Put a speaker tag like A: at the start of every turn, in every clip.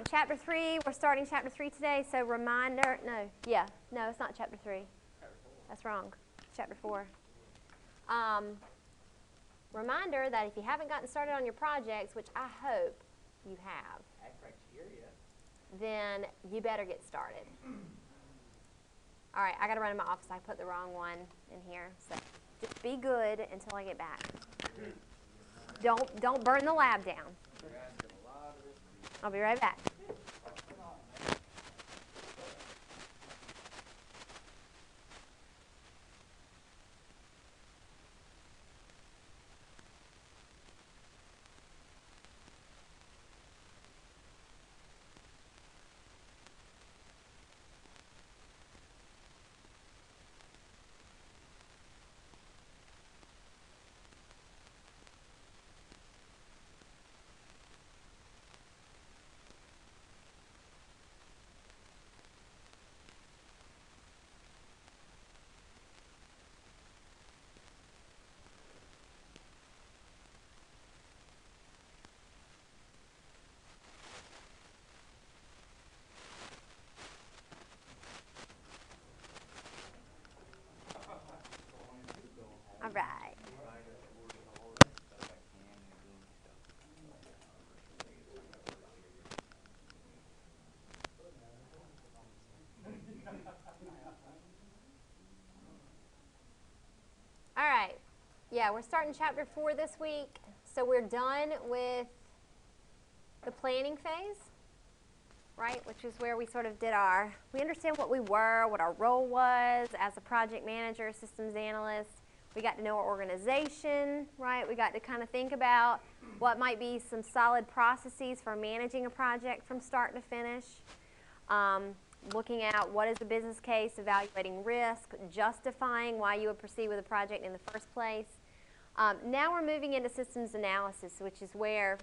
A: chapter 3, we're starting chapter 3 today, so reminder, no, it's not chapter 3. That's wrong. Chapter 4. Reminder that if you haven't gotten started on your projects, which I hope you have, then you better get started. All right, I got to run to my office. I put the wrong one in here, so just be good until I get back. Don't burn the lab down. I'll be right back. All right. All right. Yeah, we're starting chapter 4 this week. So we're done with the planning phase, right? Which is where we sort of we understand what we were, what our role was as a project manager, systems analyst. We got to know our organization, right? We got to kind of think about what might be some solid processes for managing a project from start to finish. Looking at what is the business case, evaluating risk, justifying why you would proceed with a project in the first place. Now we're moving into systems analysis, which is where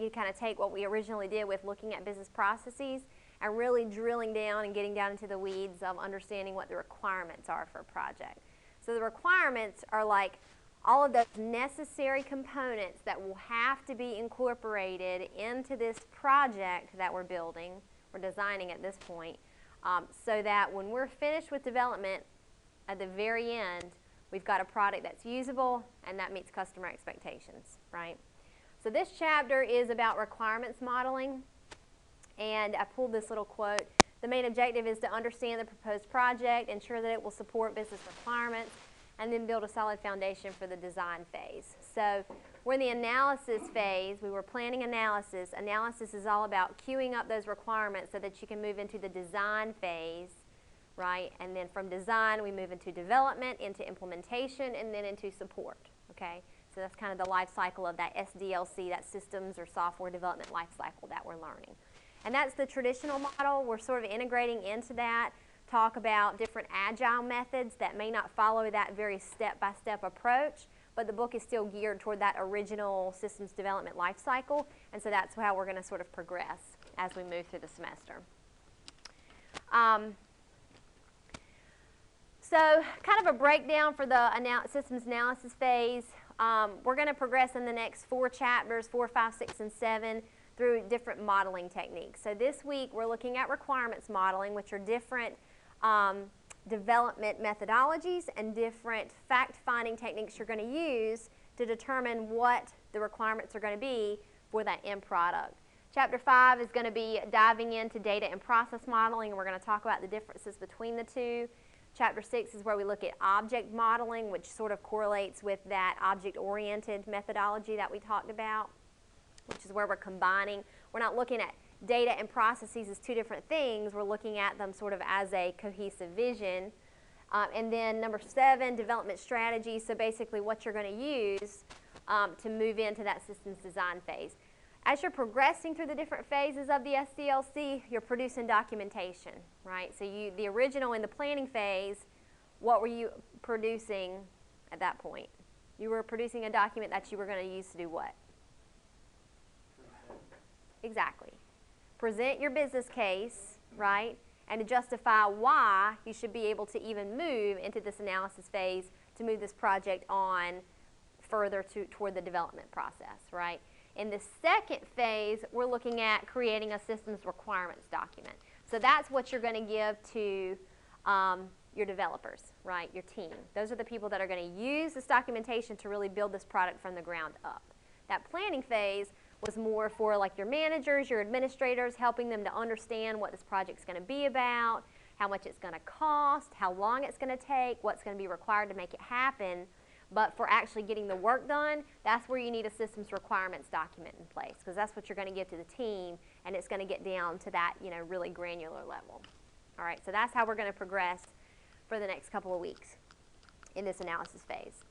A: you kind of take what we originally did with looking at business processes and really drilling down and getting down into the weeds of understanding what the requirements are for a project. So the requirements are like all of those necessary components that will have to be incorporated into this project that we're building, we're designing at this point, so that when we're finished with development at the very end, we've got a product that's usable and that meets customer expectations, right? So this chapter is about requirements modeling, and I pulled this little quote. The main objective is to understand the proposed project, ensure that it will support business requirements, and then build a solid foundation for the design phase. So we're in the analysis phase. We were planning analysis. Analysis is all about queuing up those requirements so that you can move into the design phase, right? And then from design, we move into development, into implementation, and then into support, okay? So that's kind of the life cycle of that SDLC, that systems or software development life cycle that we're learning. And that's the traditional model. We're sort of integrating into that, talk about different agile methods that may not follow that very step-by-step approach, but the book is still geared toward that original systems development life cycle, and so that's how we're going to sort of progress as we move through the semester. So kind of a breakdown for the systems analysis phase. We're going to progress in the next 4 chapters, 4, 5, 6, and 7, through different modeling techniques. So this week we're looking at requirements modeling, which are different development methodologies and different fact-finding techniques you're going to use to determine what the requirements are going to be for that end product. Chapter 5 is going to be diving into data and process modeling, and we're going to talk about the differences between the two. Chapter 6 is where we look at object modeling, which sort of correlates with that object-oriented methodology that we talked about, which is where we're combining. We're not looking at data and processes as 2 different things. We're looking at them sort of as a cohesive vision. And then number 7, development strategy. So basically what you're going to use to move into that systems design phase. As you're progressing through the different phases of the SDLC, you're producing documentation, right? So the original in the planning phase, what were you producing at that point? You were producing a document that you were going to use to do what? Exactly. Present your business case, right? And to justify why you should be able to even move into this analysis phase to move this project on further toward the development process, right? In the second phase, we're looking at creating a systems requirements document. So that's what you're going to give to your developers, right, your team. Those are the people that are going to use this documentation to really build this product from the ground up. That planning phase was more for like your managers, your administrators, helping them to understand what this project's going to be about, how much it's going to cost, how long it's going to take, what's going to be required to make it happen. But for actually getting the work done, that's where you need a systems requirements document in place, because that's what you're going to give to the team, and it's going to get down to that, you know, really granular level. All right, so that's how we're going to progress for the next couple of weeks in this analysis phase.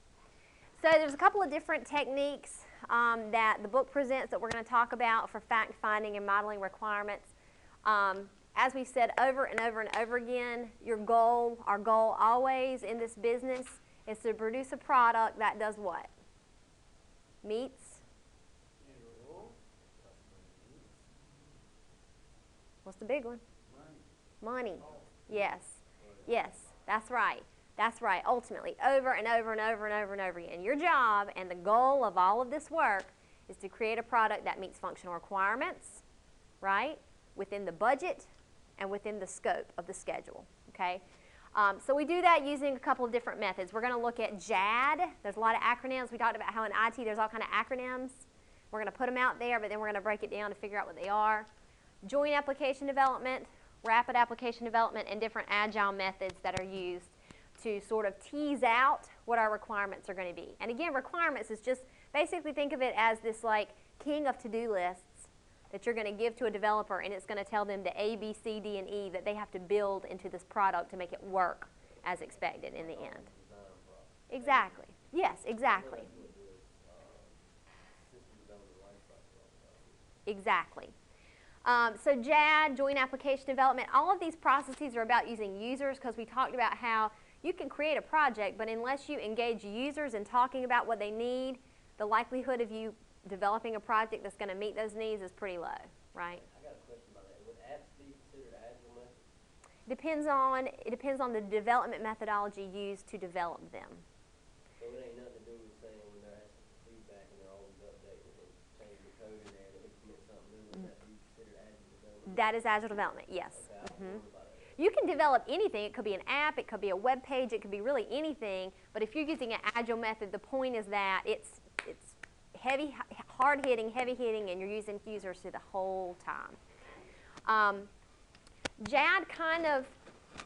A: So there's a couple of different techniques that the book presents that we're going to talk about for fact finding and modeling requirements. As we've said over and over and over again, your goal, our goal always in this business is to produce a product that does what? Meets? What's the big one? Money. Yes. Yes, that's right. That's right. Ultimately, over and over and over and over and over again. Your job and the goal of all of this work is to create a product that meets functional requirements, right, within the budget and within the scope of the schedule, okay? So we do that using a couple of different methods. We're going to look at JAD. There's a lot of acronyms. We talked about how in IT there's all kind of acronyms. We're going to put them out there, but then we're going to break it down to figure out what they are. Joint application development, rapid application development, and different agile methods that are used to sort of tease out what our requirements are going to be. And again, requirements is just basically think of it as this like king of to-do lists that you're going to give to a developer, and it's going to tell them the A, B, C, D, and E that they have to build into this product to make it work as expected in the end. Exactly. Yes, exactly. Exactly. So JAD, Joint Application Development, all of these processes are about using users, because we talked about how you can create a project, but unless you engage users in talking about what they need, the likelihood of you developing a project that's going to meet those needs is pretty low, right?
B: I got a question about that. Would apps be considered agile methods?
A: It depends on the development methodology used to develop them.
B: So it ain't nothing to do with saying when they're asking for feedback and they're always updating and changing the code in there to implement something new. Would that be considered agile development?
A: That is agile development, yes.
B: Okay, I was wondering about it.
A: You can develop anything. It could be an app, it could be a web page, it could be really anything. But if you're using an agile method, the point is that it's heavy, hard-hitting, heavy-hitting, and you're using users through the whole time. JAD kind of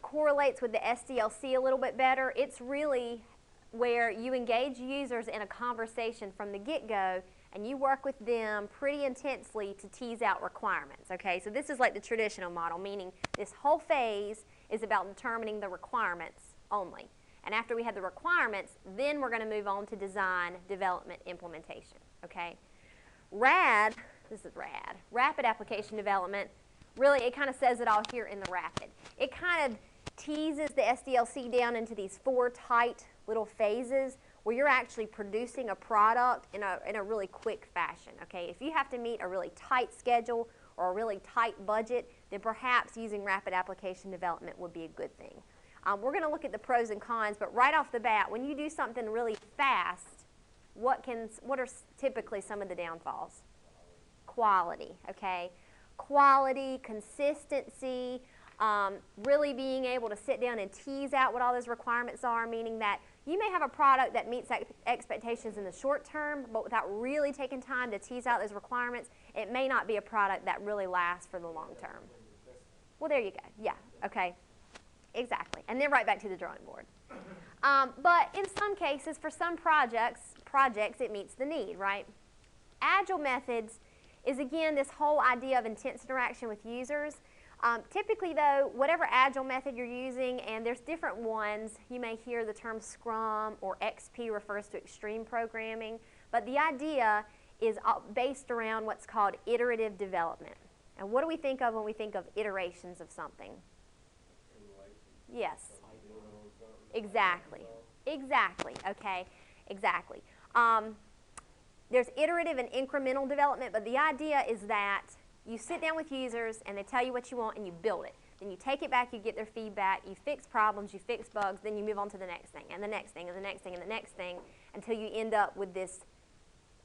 A: correlates with the SDLC a little bit better. It's really where you engage users in a conversation from the get-go, and you work with them pretty intensely to tease out requirements, okay? So this is like the traditional model, meaning this whole phase is about determining the requirements only. And after we have the requirements, then we're going to move on to design, development, implementation, okay? RAD, this is RAD, Rapid Application Development, really it kind of says it all here in the rapid. It kind of teases the SDLC down into these 4 tight little phases where you're actually producing a product in a really quick fashion, okay? If you have to meet a really tight schedule or a really tight budget, then perhaps using Rapid Application Development would be a good thing. We're going to look at the pros and cons, but right off the bat, when you do something really fast, what are typically some of the downfalls? Quality, okay? Quality, consistency, really being able to sit down and tease out what all those requirements are, meaning that you may have a product that meets expectations in the short term, but without really taking time to tease out those requirements, it may not be a product that really lasts for the long term. Well, there you go. Yeah, okay. Exactly. And then right back to the drawing board. But in some cases, for some projects, it meets the need, right? Agile methods is, again, this whole idea of intense interaction with users. Typically, though, whatever agile method you're using, and there's different ones, you may hear the term Scrum or XP refers to extreme programming, but the idea is based around what's called iterative development. And what do we think of when we think of iterations of something? Yes. Exactly. Exactly. Okay. Exactly. There's iterative and incremental development, but the idea is that you sit down with users and they tell you what you want and you build it. Then you take it back, you get their feedback, you fix problems, you fix bugs, then you move on to the next thing and the next thing and the next thing and the next thing until you end up with this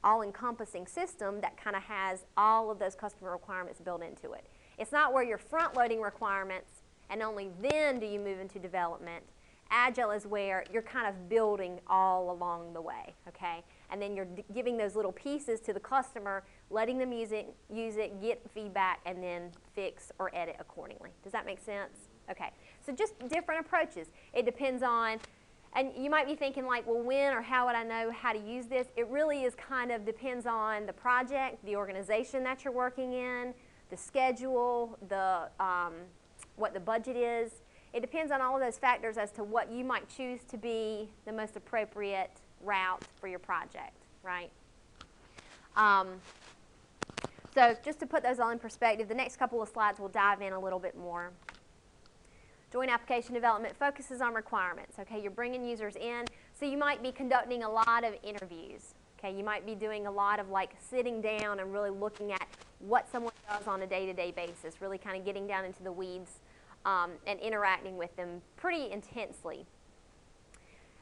A: all-encompassing system that kind of has all of those customer requirements built into it. It's not where you're front-loading requirements and only then do you move into development. Agile is where you're kind of building all along the way, okay? And then you're giving those little pieces to the customer, letting them use it, get feedback, and then fix or edit accordingly. Does that make sense? Okay, so just different approaches. It depends on, and you might be thinking like, well, when or how would I know how to use this? It really is kind of depends on the project, the organization that you're working in, the schedule, the what the budget is. It depends on all of those factors as to what you might choose to be the most appropriate route for your project, right? So just to put those all in perspective, the next couple of slides will dive in a little bit more. Joint application development focuses on requirements, okay? You're bringing users in, so you might be conducting a lot of interviews, okay? You might be doing a lot of like sitting down and really looking at what someone does on a day-to-day basis, really kind of getting down into the weeds and interacting with them pretty intensely.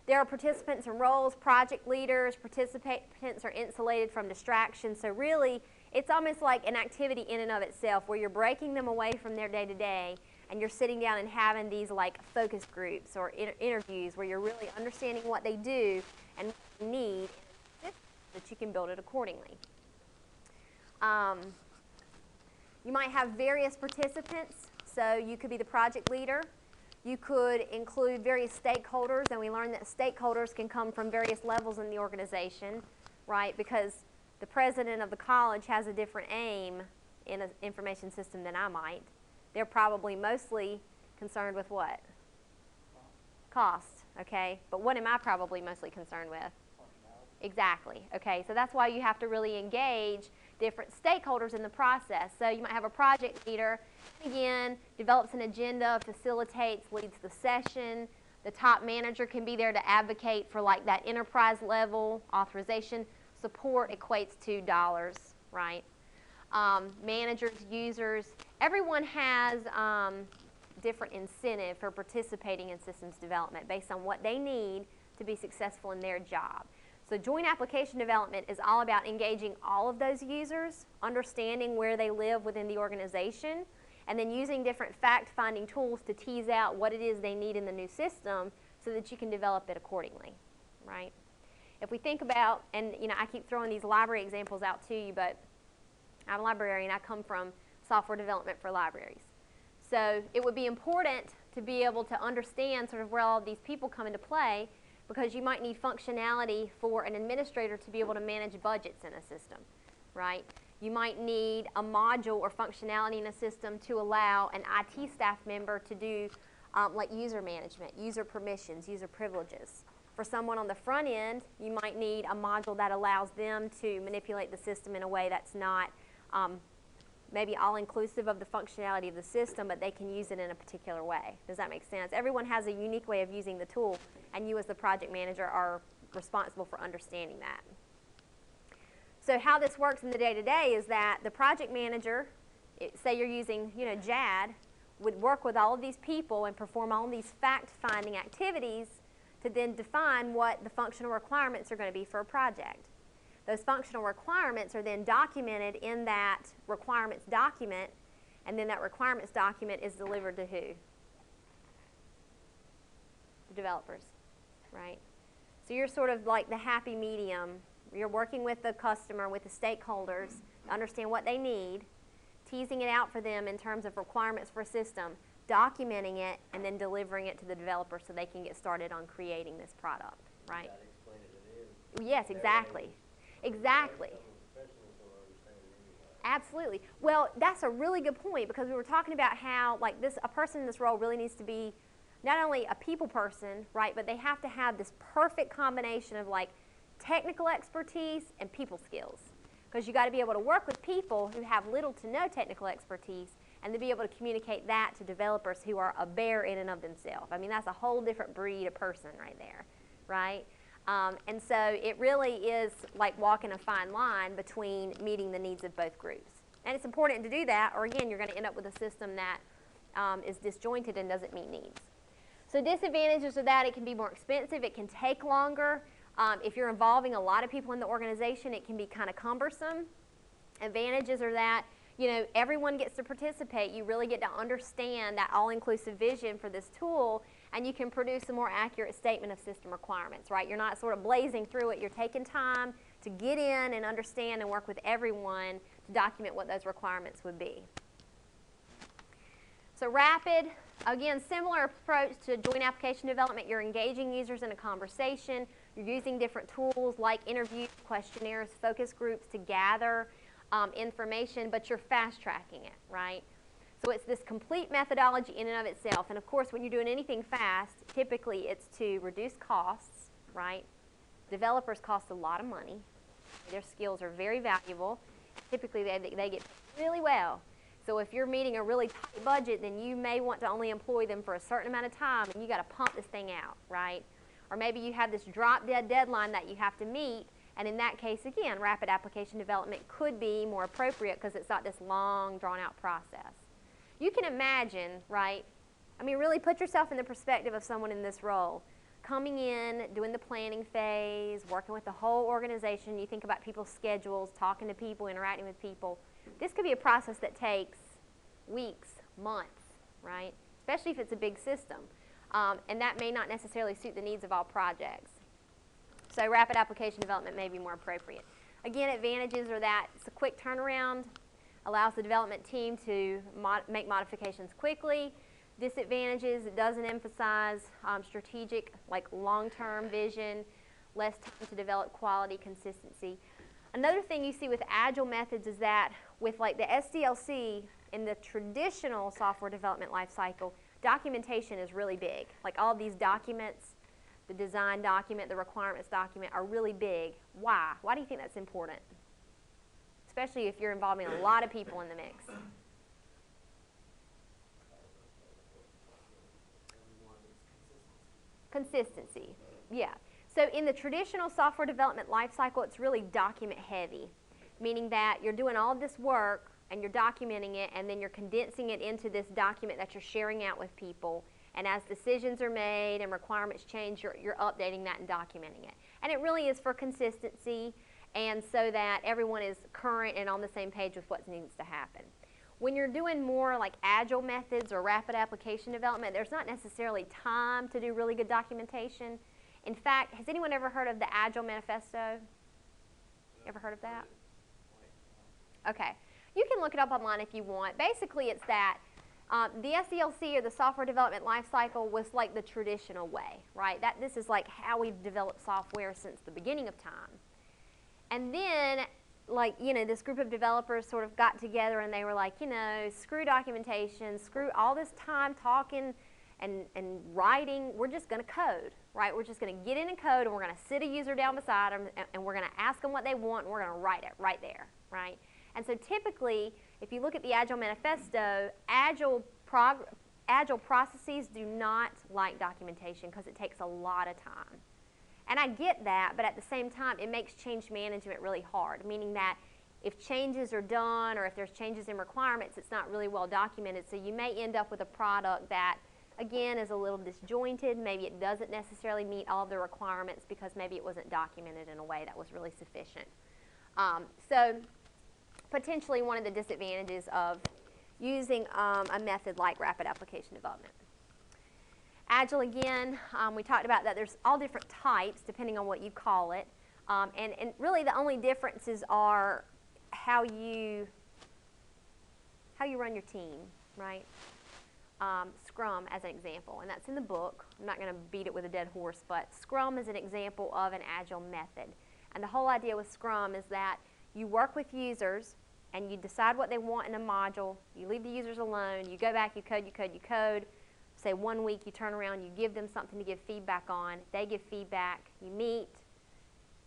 A: There are participants and roles, project leaders, participants are insulated from distractions, so really it's almost like an activity in and of itself where you're breaking them away from their day-to-day and you're sitting down and having these like focus groups or interviews where you're really understanding what they do and what they need and that you can build it accordingly. You might have various participants, so you could be the project leader. You could include various stakeholders, and we learned that stakeholders can come from various levels in the organization, right? Because the president of the college has a different aim in an information system than I might. They're probably mostly concerned with what? Cost, okay? But what am I probably mostly concerned with? Exactly, okay? So that's why you have to really engage different stakeholders in the process. So you might have a project leader, again, develops an agenda, facilitates, leads the session. The top manager can be there to advocate for like that enterprise level authorization. Support equates to dollars, right? Managers, users, everyone has different incentive for participating in systems development based on what they need to be successful in their job. So joint application development is all about engaging all of those users, understanding where they live within the organization, and then using different fact-finding tools to tease out what it is they need in the new system so that you can develop it accordingly, right? If we think about, and you know, I keep throwing these library examples out to you, but I'm a librarian. I come from software development for libraries. So it would be important to be able to understand sort of where all of these people come into play, because you might need functionality for an administrator to be able to manage budgets in a system, right? You might need a module or functionality in a system to allow an IT staff member to do like user management, user permissions, user privileges. For someone on the front end, you might need a module that allows them to manipulate the system in a way that's not maybe all-inclusive of the functionality of the system, but they can use it in a particular way. Does that make sense? Everyone has a unique way of using the tool, and you as the project manager are responsible for understanding that. So how this works in the day-to-day is that the project manager, say you're using, you know, JAD, would work with all of these people and perform all of these fact-finding activities to then define what the functional requirements are going to be for a project. Those functional requirements are then documented in that requirements document, and then that requirements document is delivered to who? The developers, right? So you're sort of like the happy medium. You're working with the customer, with the stakeholders to understand what they need, teasing it out for them in terms of requirements for a system, documenting it, and then delivering it to the developer so they can get started on creating this product, right? Yes, exactly. Exactly. Absolutely. Well, that's a really good point, because we were talking about how like a person in this role really needs to be not only a people person, right, but they have to have this perfect combination of like technical expertise and people skills. Because you got to be able to work with people who have little to no technical expertise and to be able to communicate that to developers who are a bear in and of themselves. I mean, that's a whole different breed of person right there, right? And so it really is like walking a fine line between meeting the needs of both groups. And it's important to do that, or again, you're going to end up with a system that is disjointed and doesn't meet needs. So disadvantages of that, it can be more expensive, it can take longer. If you're involving a lot of people in the organization, it can be kind of cumbersome. Advantages are that, you know, everyone gets to participate. You really get to understand that all-inclusive vision for this tool, and you can produce a more accurate statement of system requirements, right? You're not sort of blazing through it. You're taking time to get in and understand and work with everyone to document what those requirements would be. So RAPID, again, similar approach to joint application development. You're engaging users in a conversation. You're using different tools like interviews, questionnaires, focus groups to gather information, but you're fast tracking it, right? So it's this complete methodology in and of itself. And of course, when you're doing anything fast, typically it's to reduce costs, right? Developers cost a lot of money. Their skills are very valuable. Typically, they get paid really well. So if you're meeting a really tight budget, then you may want to only employ them for a certain amount of time, and you got to pump this thing out, right? Or maybe you have this drop-dead deadline that you have to meet, and in that case, again, rapid application development could be more appropriate because it's not this long, drawn-out process. You can imagine, right? I mean, really put yourself in the perspective of someone in this role. Coming in, doing the planning phase, working with the whole organization. You think about people's schedules, talking to people, interacting with people. This could be a process that takes weeks, months, right? Especially if it's a big system. And that may not necessarily suit the needs of all projects. So rapid application development may be more appropriate. Again, advantages are that it's a quick turnaround, allows the development team to make modifications quickly. Disadvantages, it doesn't emphasize strategic, like long-term vision, less time to develop quality, consistency. Another thing you see with agile methods is that with like the SDLC in the traditional software development lifecycle, documentation is really big. Like all of these documents, the design document, the requirements document are really big. Why? Why do you think that's important? Especially if you're involving a lot of people in the mix. Consistency, yeah. So in the traditional software development lifecycle, it's really document heavy, meaning that you're doing all of this work and you're documenting it, and then you're condensing it into this document that you're sharing out with people. And as decisions are made and requirements change, you're updating that and documenting it. And it really is for consistency and so that everyone is current and on the same page with what needs to happen. When you're doing more like agile methods or rapid application development, there's not necessarily time to do really good documentation. In fact, has anyone ever heard of the Agile Manifesto? Ever heard of that? Okay. You can look it up online if you want. Basically, it's that the SDLC, or the software development lifecycle, was like the traditional way, right? This is like how we've developed software since the beginning of time. And then, like, you know, this group of developers sort of got together and they were like, you know, screw documentation, screw all this time talking and writing. We're just going to code, right? We're just going to get in and code, and we're going to sit a user down beside them, and we're going to ask them what they want, and we're going to write it right there, right? And so typically, if you look at the Agile Manifesto, agile processes do not like documentation because it takes a lot of time. And I get that, but at the same time, it makes change management really hard, meaning that if changes are done or if there's changes in requirements, it's not really well documented. So you may end up with a product that, again, is a little disjointed. Maybe it doesn't necessarily meet all of the requirements because maybe it wasn't documented in a way that was really sufficient. So potentially one of the disadvantages of using a method like rapid application development. Agile, again, we talked about that there's all different types depending on what you call it. And really the only differences are how you run your team, right? Scrum as an example, and that's in the book. I'm not going to beat it with a dead horse, but Scrum is an example of an agile method. And the whole idea with Scrum is that you work with users and you decide what they want in a module. You leave the users alone. You go back, you code, you code, you code. Say 1 week, you turn around, you give them something to give feedback on. They give feedback. You meet,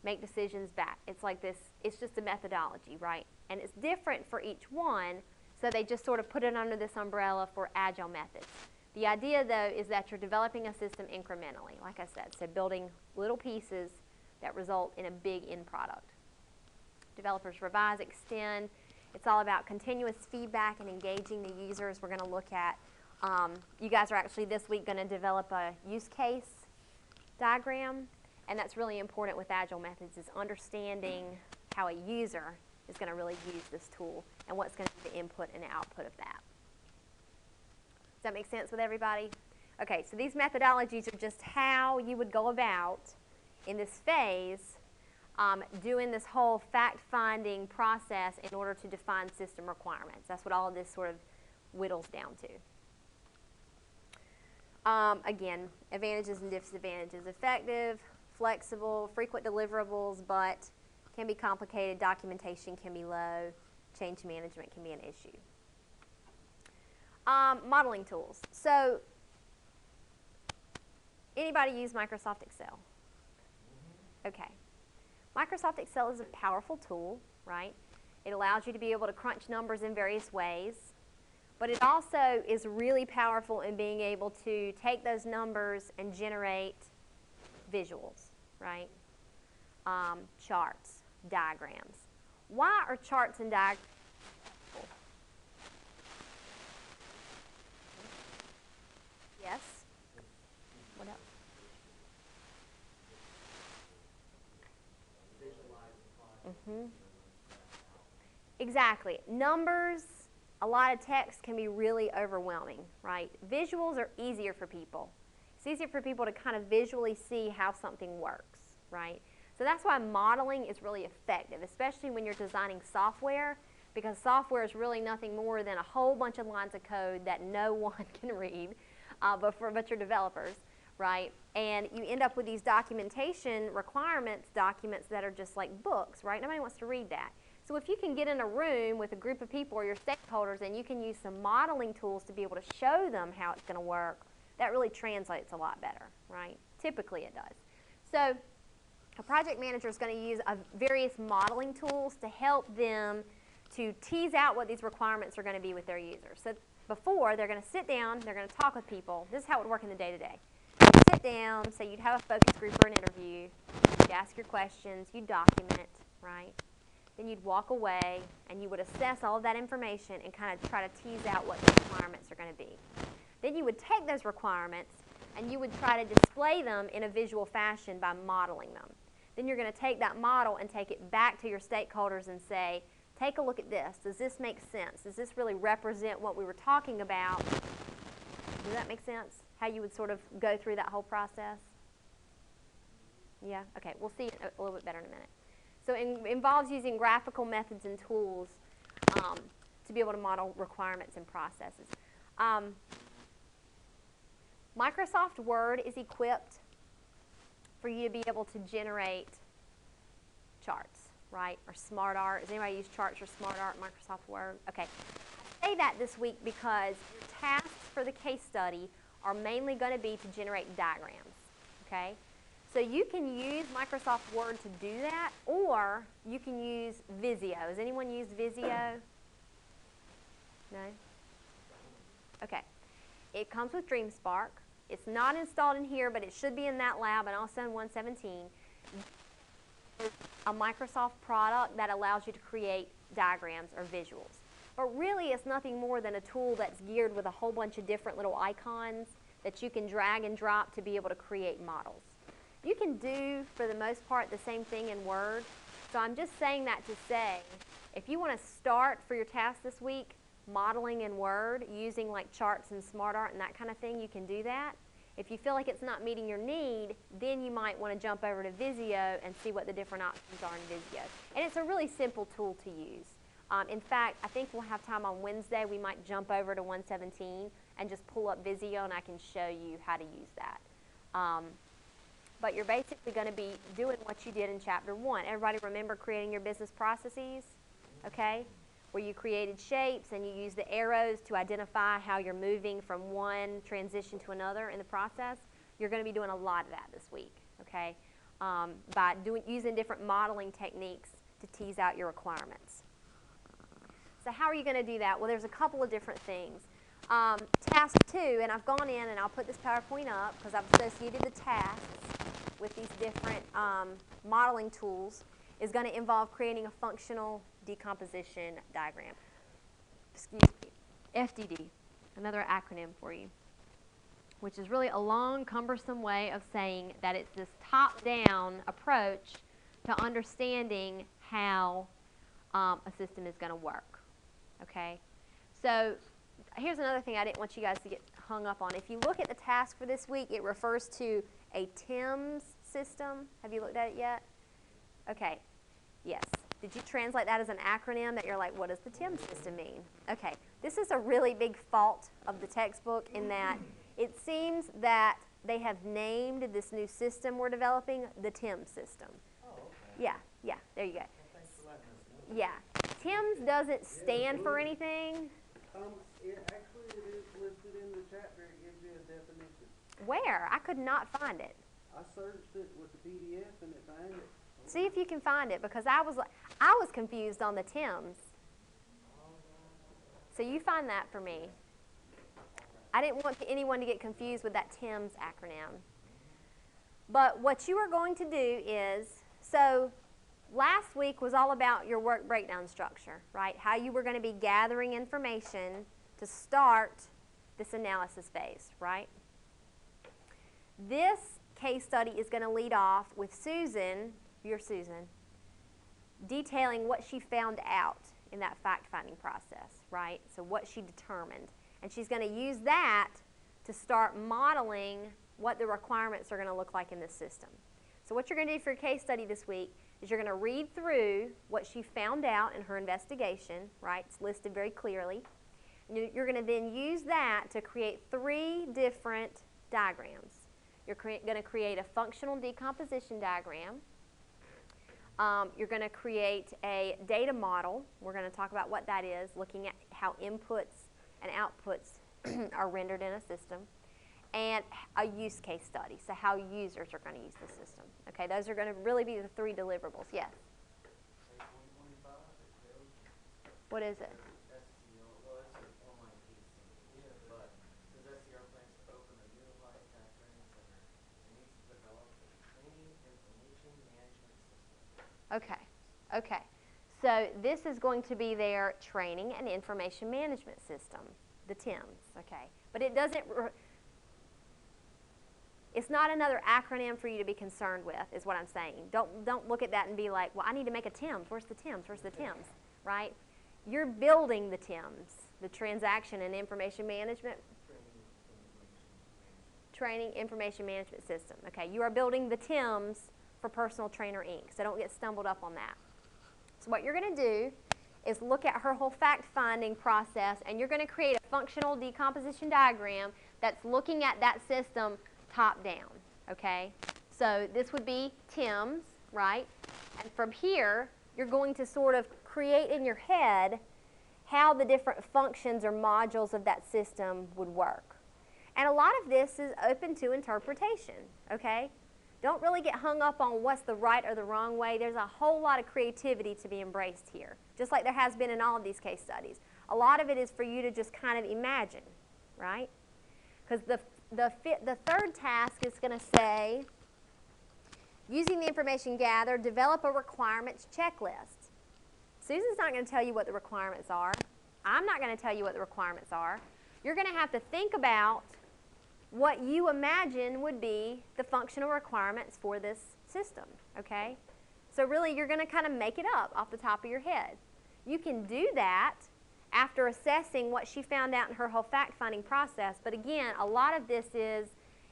A: make decisions back. It's like this. It's just a methodology, right? And it's different for each one, so they just sort of put it under this umbrella for agile methods. The idea, though, is that you're developing a system incrementally, like I said, so building little pieces that result in a big end product. Developers revise, extend. It's all about continuous feedback and engaging the users. We're going to look at, you guys are actually this week going to develop a use case diagram, And that's really important with Agile methods, is understanding how a user is going to really use this tool and what's going to be the input and the output of that. Does that make sense with everybody? Okay, so these methodologies are just how you would go about in this phase doing this whole fact-finding process in order to define system requirements. That's what all of this sort of whittles down to. Again, advantages and disadvantages. Effective, flexible, frequent deliverables, but can be complicated. Documentation can be low. Change management can be an issue. Modeling tools. So, anybody use Microsoft Excel? Okay. Microsoft Excel is a powerful tool, right? It allows you to be able to crunch numbers in various ways, but it also is really powerful in being able to take those numbers and generate visuals, right? Charts, diagrams. Why are charts and diagrams helpful? Yes? What else? Mm-hmm. Exactly. Numbers, a lot of text can be really overwhelming, right? Visuals are easier for people. It's easier for people to kind of visually see how something works, right? So that's why modeling is really effective, especially when you're designing software, because software is really nothing more than a whole bunch of lines of code that no one can read, but your developers, right? And you end up with these documentation requirements documents that are just like books, right? Nobody wants to read that. So if you can get in a room with a group of people or your stakeholders and you can use some modeling tools to be able to show them how it's going to work, that really translates a lot better, right? Typically it does. So a project manager is going to use various modeling tools to help them to tease out what these requirements are going to be with their users. So before, they're going to sit down, they're going to talk with people. This is how it would work in the day-to-day. You'd sit down, say you'd have a focus group or an interview, you'd ask your questions, you'd document, right? Then you'd walk away and you would assess all of that information and kind of try to tease out what the requirements are going to be. Then you would take those requirements and you would try to display them in a visual fashion by modeling them. Then you're going to take that model and take it back to your stakeholders and say, take a look at this. Does this make sense? Does this really represent what we were talking about? Does that make sense? How you would sort of go through that whole process? Yeah? Okay, we'll see it a little bit better in a minute. So it involves using graphical methods and tools to be able to model requirements and processes. Microsoft Word is equipped for you to be able to generate charts, right? Or SmartArt. Does anybody use charts or SmartArt in Microsoft Word? Okay. I say that this week because your tasks for the case study are mainly going to be to generate diagrams, okay? So you can use Microsoft Word to do that, or you can use Visio. Has anyone used Visio? No? Okay. It comes with DreamSpark. It's not installed in here, but it should be in that lab and also in 117. It's a Microsoft product that allows you to create diagrams or visuals. But really, it's nothing more than a tool that's geared with a whole bunch of different little icons that you can drag and drop to be able to create models. You can do, for the most part, the same thing in Word. So I'm just saying that to say, if you want to start for your task this week, modeling in Word, using like charts and SmartArt and that kind of thing, you can do that. If you feel like it's not meeting your need, then you might want to jump over to Visio and see what the different options are in Visio. And it's a really simple tool to use. In fact, I think we'll have time on Wednesday. We might jump over to 117 and just pull up Visio, and I can show you how to use that. But you're basically going to be doing what you did in Chapter 1. Everybody remember creating your business processes, okay? Where you created shapes and you use the arrows to identify how you're moving from one transition to another in the process. You're going to be doing a lot of that this week, okay? By using different modeling techniques to tease out your requirements. So how are you going to do that? Well, there's a couple of different things. Task 2, and I've gone in and I'll put this PowerPoint up because I've associated the tasks with these different modeling tools, is going to involve creating a functional decomposition diagram. Excuse me. FDD, another acronym for you. which is really a long, cumbersome way of saying that it's this top-down approach to understanding how a system is going to work. Okay? So here's another thing I didn't want you guys to get hung up on. If you look at the task for this week, it refers to a TIMS system. Have you looked at it yet? Okay. Yes. Did you translate that as an acronym that you're like, what does the TIMS system mean? Okay. This is a really big fault of the textbook in that it seems that they have named this new system we're developing the TIMS system.
B: Oh, okay.
A: Yeah, there you go.
B: Well, thanks for letting us know.
A: Yeah. TIMS doesn't stand for anything.
C: It is listed in the chapter, it gives you a definition.
A: Where? I could not find it.
C: I searched it with the PDF and it found it.
A: See if you can find it, because I was confused on the TIMS. So you find that for me. I didn't want anyone to get confused with that TIMS acronym. But what you are going to do is, so last week was all about your work breakdown structure, right? How you were going to be gathering information to start this analysis phase, right? This case study is going to lead off with Susan, your Susan, detailing what she found out in that fact-finding process, right? So what she determined. And she's going to use that to start modeling what the requirements are going to look like in this system. So what you're going to do for your case study this week is you're going to read through what she found out in her investigation, right? It's listed very clearly. And you're going to then use that to create 3 different diagrams. You're going to create a functional decomposition diagram. You're going to create a data model. We're going to talk about what that is, looking at how inputs and outputs are rendered in a system. And a use case study, so how users are going to use the system. Okay, those are going to really be the 3 deliverables. Yes? What is it? Okay. So this is going to be their training and information management system, the TIMS. Okay, but it doesn't. It's not another acronym for you to be concerned with, is what I'm saying. Don't look at that and be like, well, I need to make a TIMS. Where's the TIMS? Where's the TIMS? Right? You're building the TIMS, the transaction and information management. Training information management system. Okay, you are building the TIMS for Personal Trainer Inc. So don't get stumbled up on that. So what you're going to do is look at her whole fact-finding process, and you're going to create a functional decomposition diagram that's looking at that system top-down, okay? So this would be TIMS, right? And from here, you're going to sort of create in your head how the different functions or modules of that system would work. And a lot of this is open to interpretation, okay? Don't really get hung up on what's the right or the wrong way. There's a whole lot of creativity to be embraced here, just like there has been in all of these case studies. A lot of it is for you to just kind of imagine, right? Because the third task is going to say, using the information gathered, develop a requirements checklist. Susan's not going to tell you what the requirements are. I'm not going to tell you what the requirements are. You're going to have to think about what you imagine would be the functional requirements for this system, okay? So really, you're going to kind of make it up off the top of your head. You can do that after assessing what she found out in her whole fact-finding process, but again, a lot of this is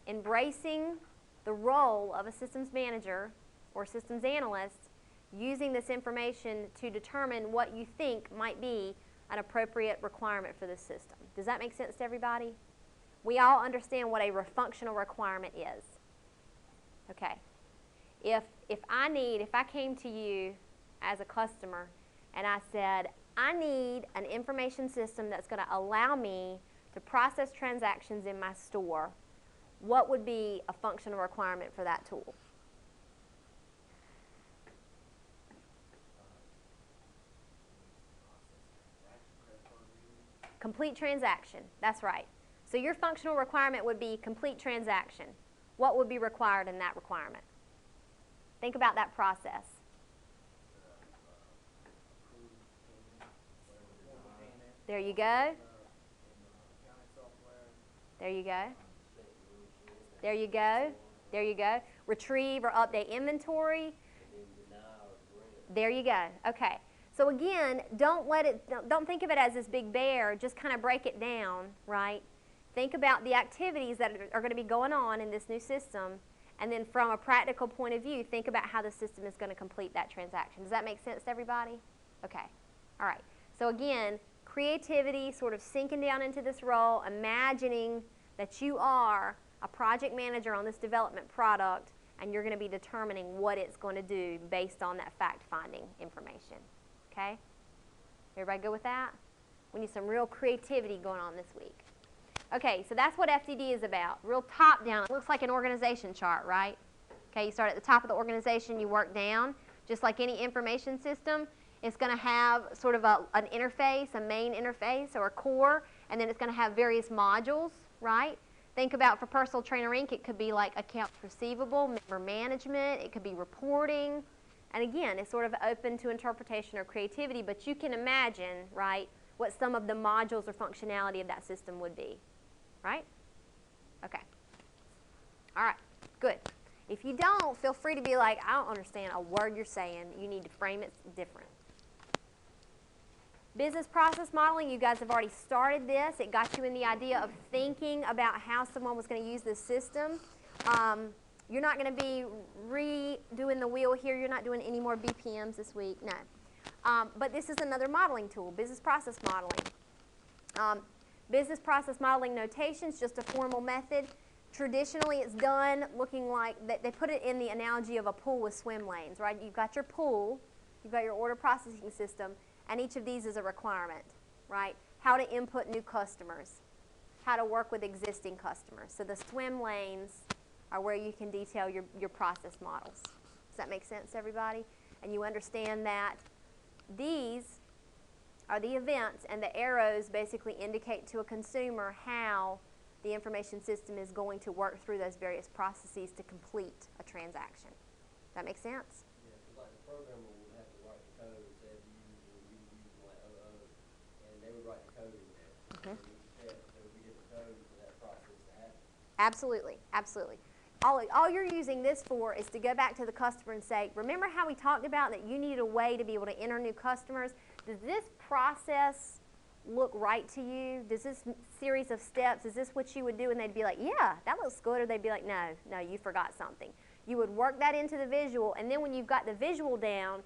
A: embracing the role of a systems manager or systems analyst, using this information to determine what you think might be an appropriate requirement for this system. Does that make sense to everybody? We all understand what a functional requirement is. Okay. If I came to you as a customer and I said, I need an information system that's going to allow me to process transactions in my store, what would be a functional requirement for that tool? Complete transaction. That's right. So your functional requirement would be complete transaction. What would be required in that requirement? Think about that process. There you go. There you go. There you go. There you go. Retrieve or update inventory.
B: And then deny or grant.
A: There you go. Okay. So again, don't think of it as this big bear. Just kind of break it down, right? Think about the activities that are going to be going on in this new system, and then from a practical point of view, think about how the system is going to complete that transaction. Does that make sense to everybody? Okay. All right. So again, creativity, sort of sinking down into this role, imagining that you are a project manager on this development product, and you're going to be determining what it's going to do based on that fact-finding information. Okay? Everybody good with that? We need some real creativity going on this week. Okay, so that's what FDD is about. Real top-down. It looks like an organization chart, right? Okay, you start at the top of the organization, you work down. Just like any information system, it's going to have sort of an interface, a main interface or a core, and then it's going to have various modules, right? Think about for Personal Trainer Inc., it could be like accounts receivable, member management, it could be reporting. And again, it's sort of open to interpretation or creativity, but you can imagine, right, what some of the modules or functionality of that system would be, right? Okay. All right, good. If you don't, feel free to be like, I don't understand a word you're saying. You need to frame it different. Business process modeling, you guys have already started this. It got you in the idea of thinking about how someone was going to use this system. You're not going to be redoing the wheel here. You're not doing any more BPMs this week, no. But this is another modeling tool, business process modeling. Business process modeling notation is just a formal method. Traditionally, it's done looking like, they put it in the analogy of a pool with swim lanes, right? You've got your pool, you've got your order processing system, and each of these is a requirement, right? How to input new customers, how to work with existing customers. So the swim lanes are where you can detail your process models. Does that make sense, everybody? And you understand that these are the events, and the arrows basically indicate to a consumer how the information system is going to work through those various processes to complete a transaction. Does that make sense?
B: Yeah, 'cause like the programmer would have to write the code, say if you use like and they would write the code in there.
A: Okay.
B: And each step, there would be different code for that process to happen.
A: Absolutely, absolutely. All you're using this for is to go back to the customer and say, remember how we talked about that you need a way to be able to enter new customers? Does this process look right to you? Does this series of steps, is this what you would do? And they'd be like, yeah, that looks good. Or they'd be like, no, you forgot something. You would work that into the visual, and then when you've got the visual down,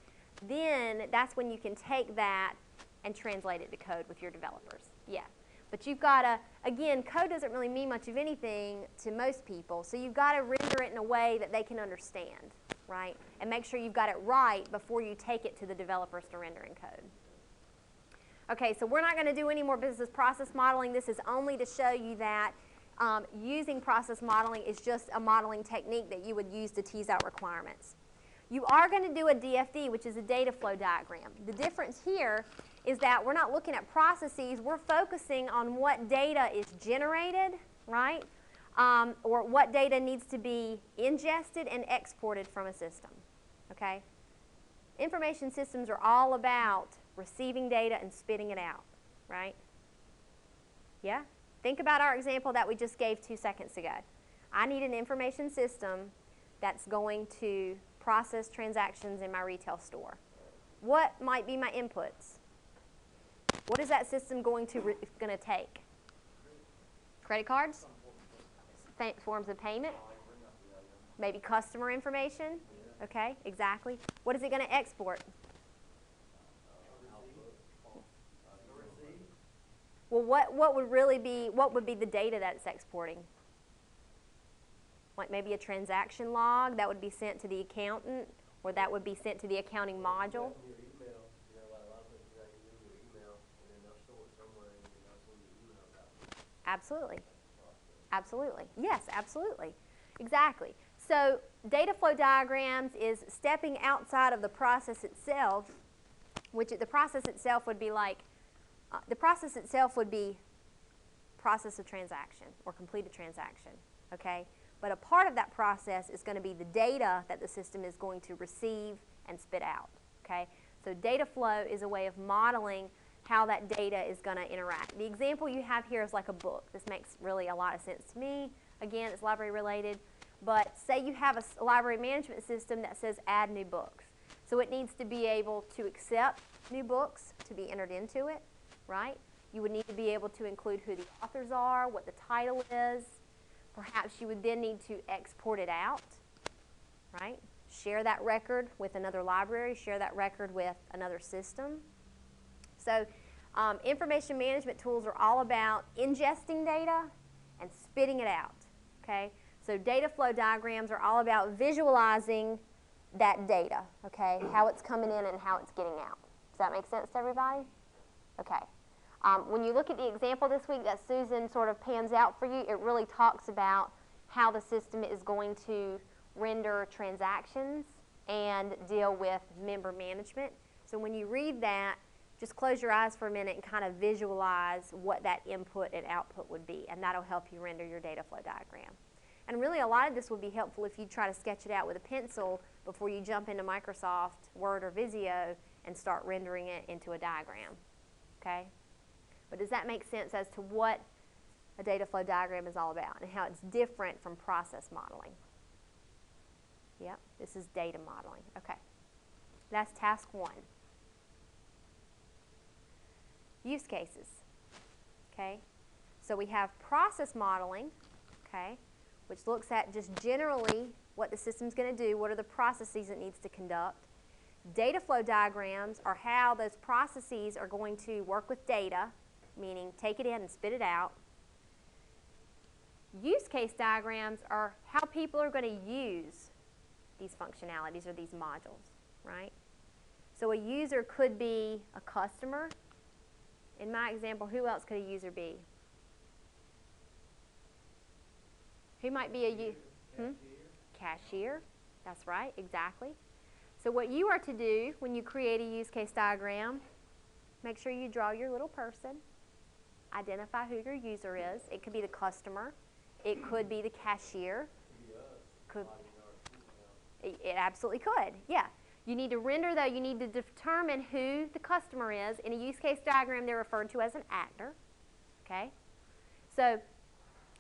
A: then that's when you can take that and translate it to code with your developers. Yeah. But you've got to, again, code doesn't really mean much of anything to most people, so you've got to render it in a way that they can understand, right? And make sure you've got it right before you take it to the developers to render in code. Okay, so we're not going to do any more business process modeling. This is only to show you that using process modeling is just a modeling technique that you would use to tease out requirements. You are going to do a DFD, which is a data flow diagram. The difference here is that we're not looking at processes. We're focusing on what data is generated, right? Or what data needs to be ingested and exported from a system, okay? Information systems are all about receiving data and spitting it out, right? Yeah? Think about our example that we just gave 2 seconds ago. I need an information system that's going to process transactions in my retail store. What might be my inputs? What is that system going to take? Credit cards? Forms of payment? Maybe customer information? Okay, exactly. What is it going to export? Well, what would be the data that it's exporting? Like maybe a transaction log that would be sent to the accountant, or that would be sent to the accounting module?
B: From your email, you know, like a lot of places I can do your email, and then they'll store it somewhere, and then they'll send you emails out.
A: Absolutely. Absolutely. Yes, absolutely. Exactly. So data flow diagrams is stepping outside of the process itself, which the process itself would be like, process a transaction or complete a transaction, okay? But a part of that process is going to be the data that the system is going to receive and spit out, okay? So data flow is a way of modeling how that data is going to interact. The example you have here is like a book. This makes really a lot of sense to me. Again, it's library related. But say you have a library management system that says add new books. So it needs to be able to accept new books to be entered into it, right? You would need to be able to include who the authors are, what the title is. Perhaps you would then need to export it out, right? Share that record with another library, share that record with another system. So information management tools are all about ingesting data and spitting it out, okay? So data flow diagrams are all about visualizing that data, okay? How it's coming in and how it's getting out. Does that make sense to everybody? Okay. When you look at the example this week that Susan sort of pans out for you, it really talks about how the system is going to render transactions and deal with member management. So when you read that, just close your eyes for a minute and kind of visualize what that input and output would be, and that'll help you render your data flow diagram. And really, a lot of this would be helpful if you try to sketch it out with a pencil before you jump into Microsoft Word or Visio and start rendering it into a diagram, okay? But does that make sense as to what a data flow diagram is all about and how it's different from process modeling? Yep, this is data modeling. Okay, that's task 1. Use cases, okay? So we have process modeling, okay, which looks at just generally what the system's going to do, what are the processes it needs to conduct. Data flow diagrams are how those processes are going to work with data, meaning take it in and spit it out. Use case diagrams are how people are going to use these functionalities or these modules, right? So a user could be a customer. In my example, who else could a user be? Who might be a user? Cashier. That's right, exactly. So what you are to do when you create a use case diagram, make sure you draw your little person, identify who your user is. It could be the customer. It could be the cashier. It absolutely could, yeah. You need to render, though, you need to determine who the customer is. In a use case diagram, they're referred to as an actor, okay? So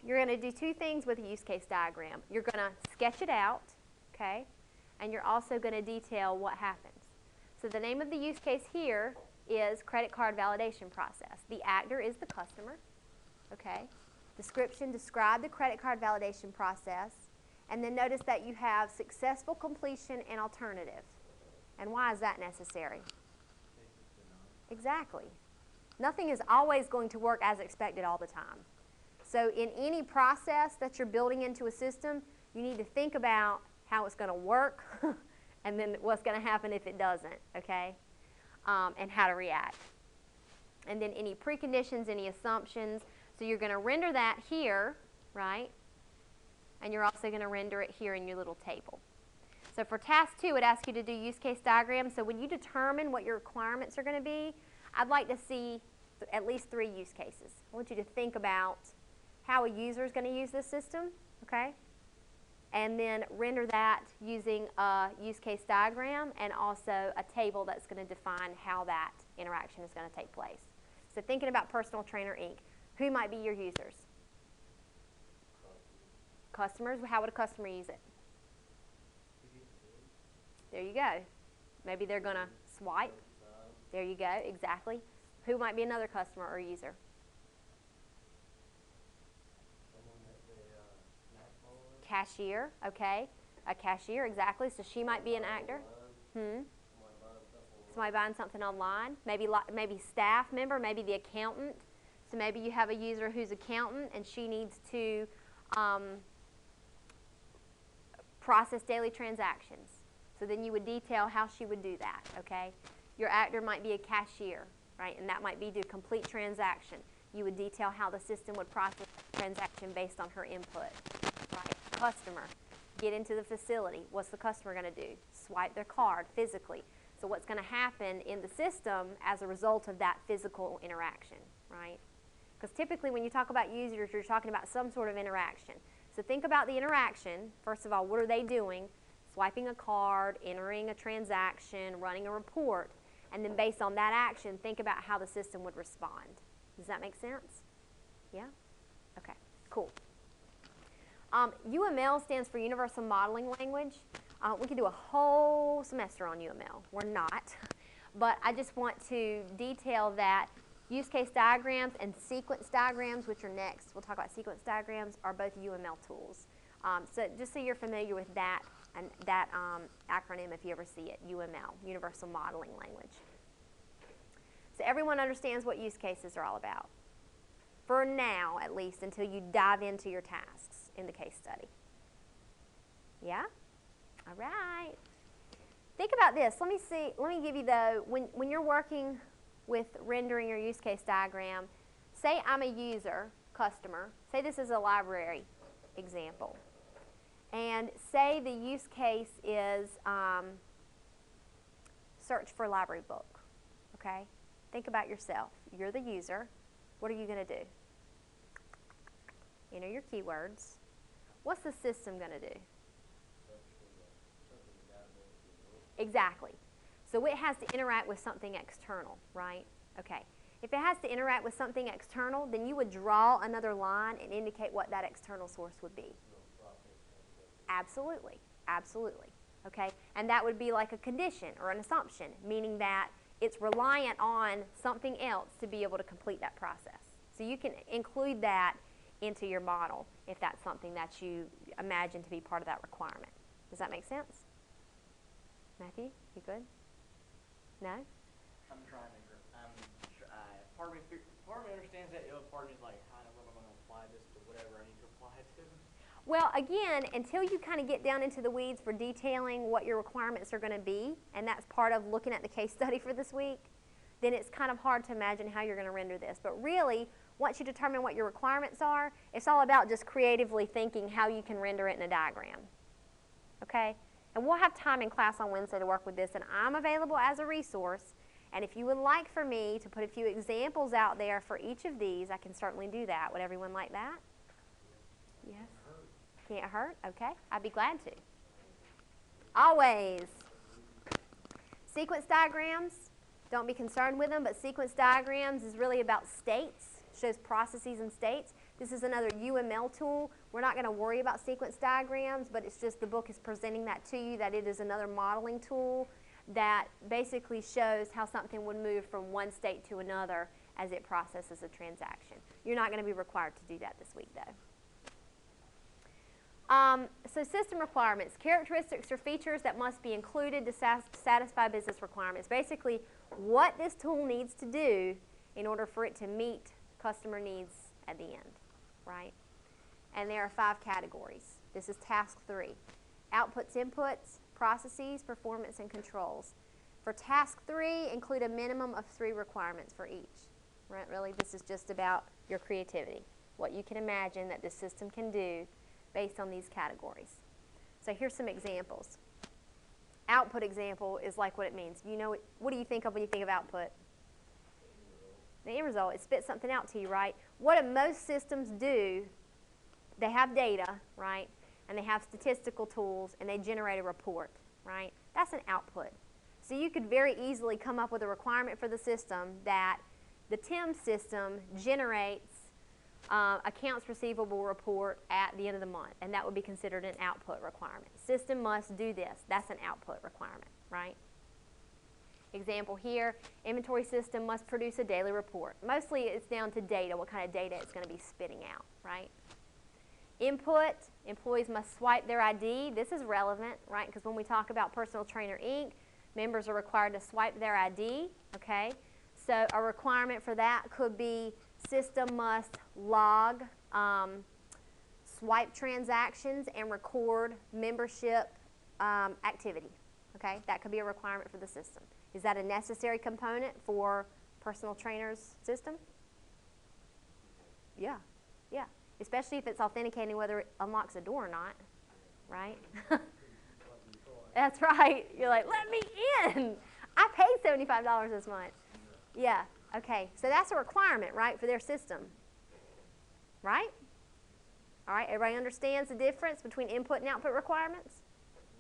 A: you're going to do 2 things with a use case diagram. You're going to sketch it out, okay? And you're also going to detail what happens. So the name of the use case here is credit card validation process. The actor is the customer, okay? Description, describe the credit card validation process. And then notice that you have successful completion and alternative. And why is that necessary? Exactly. Nothing is always going to work as expected all the time. So in any process that you're building into a system, you need to think about how it's going to work and then what's going to happen if it doesn't, okay? And how to react. And then any preconditions, any assumptions. So you're going to render that here, right? And you're also going to render it here in your little table. So for task 2, it asks you to do use case diagrams. So when you determine what your requirements are going to be, I'd like to see at least 3 use cases. I want you to think about how a user is going to use this system, okay? And then render that using a use case diagram and also a table that's going to define how that interaction is going to take place. So thinking about Personal Trainer Inc., who might be your users? Customers. How would a customer use it? There you go. Maybe they're going to swipe. There you go, exactly. Who might be another customer or user? Cashier, okay. A cashier, exactly. So she might be an actor. Somebody buying something online. Maybe staff member, maybe the accountant. So maybe you have a user who's accountant and she needs to process daily transactions. So then you would detail how she would do that, okay? Your actor might be a cashier, right? And that might be to complete transaction. You would detail how the system would process the transaction based on her input, right? Customer, get into the facility. What's the customer going to do? Swipe their card physically. So what's going to happen in the system as a result of that physical interaction, right? Because typically when you talk about users, you're talking about some sort of interaction. So think about the interaction. First of all, what are they doing? Swiping a card, entering a transaction, running a report, and then based on that action, think about how the system would respond. Does that make sense? Yeah? Okay, cool. UML stands for Universal Modeling Language. We could do a whole semester on UML. We're not. But I just want to detail that use case diagrams and sequence diagrams, which are next, we'll talk about sequence diagrams, are both UML tools. So just so you're familiar with that and that acronym if you ever see it, UML, Universal Modeling Language. So everyone understands what use cases are all about. For now, at least, until you dive into your tasks in the case study. Yeah? All right. Think about this. Let me give you when you're working with rendering your use case diagram, say I'm a user, customer, say this is a library example, and say the use case is search for library book, okay? Think about yourself. You're the user. What are you going to do? Enter your keywords. What's the system going to do? Exactly. So it has to interact with something external, right? Okay. If it has to interact with something external, then you would draw another line and indicate what that external source would be. Absolutely. Absolutely. Okay? And that would be like a condition or an assumption, meaning that it's reliant on something else to be able to complete that process. So you can include that into your model if that's something that you imagine to be part of that requirement. Does that make sense? Matthew, you good? No?
D: I'm trying to. Part of me understands that. The other part is like, how am I going to apply this to whatever I need to apply it to?
A: Well, again, until you kind of get down into the weeds for detailing what your requirements are going to be, and that's part of looking at the case study for this week, then it's kind of hard to imagine how you're going to render this. But really, once you determine what your requirements are, it's all about just creatively thinking how you can render it in a diagram. Okay? And we'll have time in class on Wednesday to work with this, and I'm available as a resource. And if you would like for me to put a few examples out there for each of these, I can certainly do that. Would everyone like that? Yes? Can't hurt? Okay. I'd be glad to. Always. Sequence diagrams, don't be concerned with them, but sequence diagrams is really about states, shows processes and states. This is another UML tool. We're not going to worry about sequence diagrams, but it's just the book is presenting that to you, that it is another modeling tool that basically shows how something would move from one state to another as it processes a transaction. You're not going to be required to do that this week, though. So system requirements, characteristics or features that must be included to satisfy business requirements. Basically, what this tool needs to do in order for it to meet customer needs at the end, right? And there are 5 categories. This is task 3. Outputs, inputs, processes, performance, and controls. For task 3, include a minimum of 3 requirements for each. Right? Really, this is just about your creativity, what you can imagine that this system can do based on these categories. So here's some examples. Output example is like what it means. You know, what do you think of when you think of output? The end result, it spits something out to you, right? What do most systems do? They have data, right? And they have statistical tools, and they generate a report, right? That's an output. So you could very easily come up with a requirement for the system that the TIM system generates accounts receivable report at the end of the month, and that would be considered an output requirement. System must do this. That's an output requirement, right? Example here, inventory system must produce a daily report. Mostly it's down to data, what kind of data it's going to be spitting out, right? Input, employees must swipe their ID. This is relevant, right? Because when we talk about Personal Trainer Inc., members are required to swipe their ID, okay? So a requirement for that could be system must log swipe transactions and record membership activity, okay? That could be a requirement for the system. Is that a necessary component for personal trainer's system? Yeah, yeah. Especially if it's authenticating whether it unlocks a door or not, right? That's right. You're like, let me in. I paid $75 this month. Yeah, okay. So that's a requirement, right, for their system, right? All right, everybody understands the difference between input and output requirements?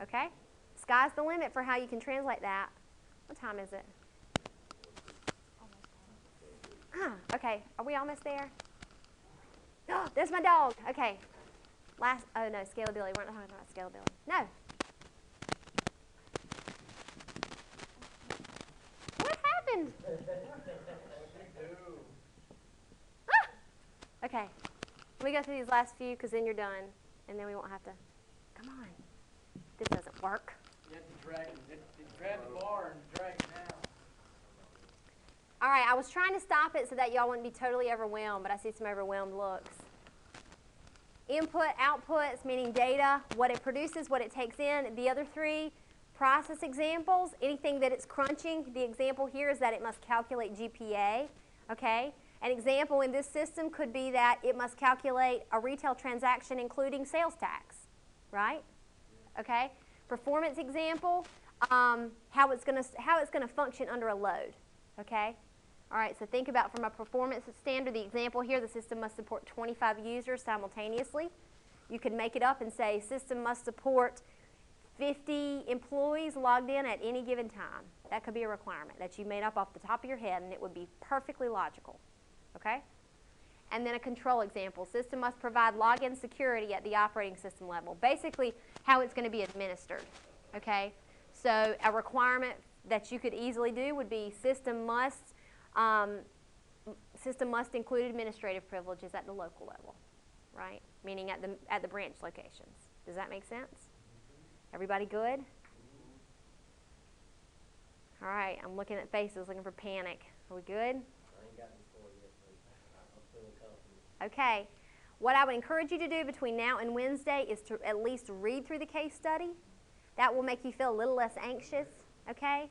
A: Okay? Sky's the limit for how you can translate that. What time is it? Okay, are we almost there? Oh, there's my dog. Okay. Oh no, scalability. We're not talking about scalability. No. What happened? Ah! Okay. Let me go through these last few because then you're done, and then we won't have to. Come on. This doesn't work.
D: You have to grab the bar and drag it down.
A: All right, I was trying to stop it so that y'all wouldn't be totally overwhelmed, but I see some overwhelmed looks. Input, outputs, meaning data, what it produces, what it takes in. The other three, process examples, anything that it's crunching. The example here is that it must calculate GPA, okay? An example in this system could be that it must calculate a retail transaction including sales tax, right? Okay? Performance example, how it's gonna function under a load, okay? All right, so think about from a performance standard, the example here, the system must support 25 users simultaneously. You could make it up and say system must support 50 employees logged in at any given time. That could be a requirement that you made up off the top of your head, and it would be perfectly logical, okay? And then a control example, system must provide login security at the operating system level. Basically, how it's going to be administered, okay? So a requirement that you could easily do would be system must include administrative privileges at the local level, right? Meaning at the branch locations. Does that make sense? Everybody good? All right, I'm looking at faces, looking for panic. Are we good?
B: I ain't got the score yet, but I'm feeling confident.
A: Okay. What I would encourage you to do between now and Wednesday is to at least read through the case study. That will make you feel a little less anxious, okay?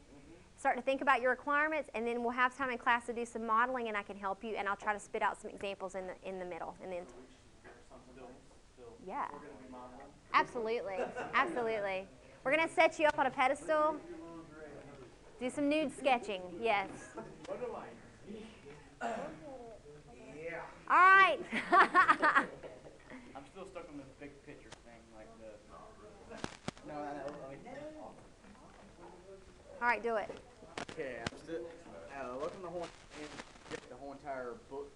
A: Start to think about your requirements, and then we'll have time in class to do some modeling, and I can help you, and I'll try to spit out some examples in the middle. And then, yeah, absolutely, absolutely. We're going to set you up on a pedestal. Do some nude sketching, yes. All right.
D: I'm still stuck on the big picture thing, like the. No,
A: All right, do it.
D: Okay, I'm still looking the whole entire book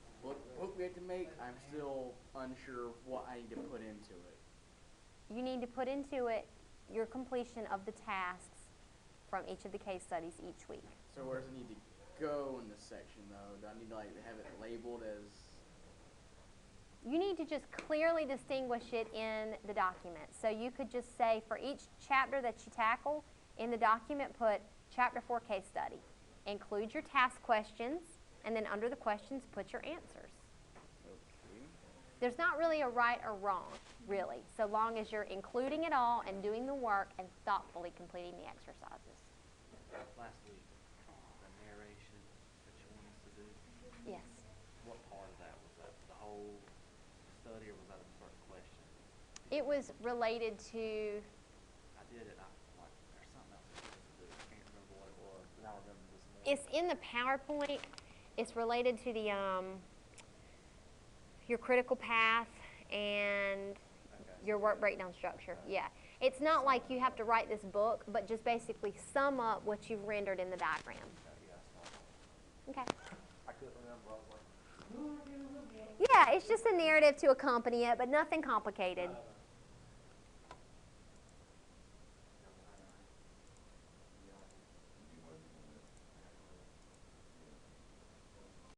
D: we have to make. I'm still unsure what I need to put into it.
A: You need to put into it your completion of the tasks from each of the case studies each week.
D: So where does it need to go in this section, though? Do I need to have it labeled as?
A: You need to just clearly distinguish it in the document. So you could just say for each chapter that you tackle in the document, put Chapter 4 case study. Include your task questions, and then under the questions, put your answers.
D: Okay.
A: There's not really a right or wrong, really, so long as you're including it all and doing the work and thoughtfully completing the exercises.
E: Last week, the narration that you want us to do,
A: Yes.
E: what part of that? Was that the whole study or was that a certain question?
A: It was related to,
E: I did it, there's something else I wanted to do. I can't remember what it was, but I remember this morning.
A: it's in the PowerPoint. It's related to the your critical path and your work breakdown structure. Yeah. It's not like you have to write this book, but just basically sum up what you've rendered in the diagram. Okay.
E: I couldn't remember, I was like,
A: Yeah, it's just a narrative to accompany it, but nothing complicated.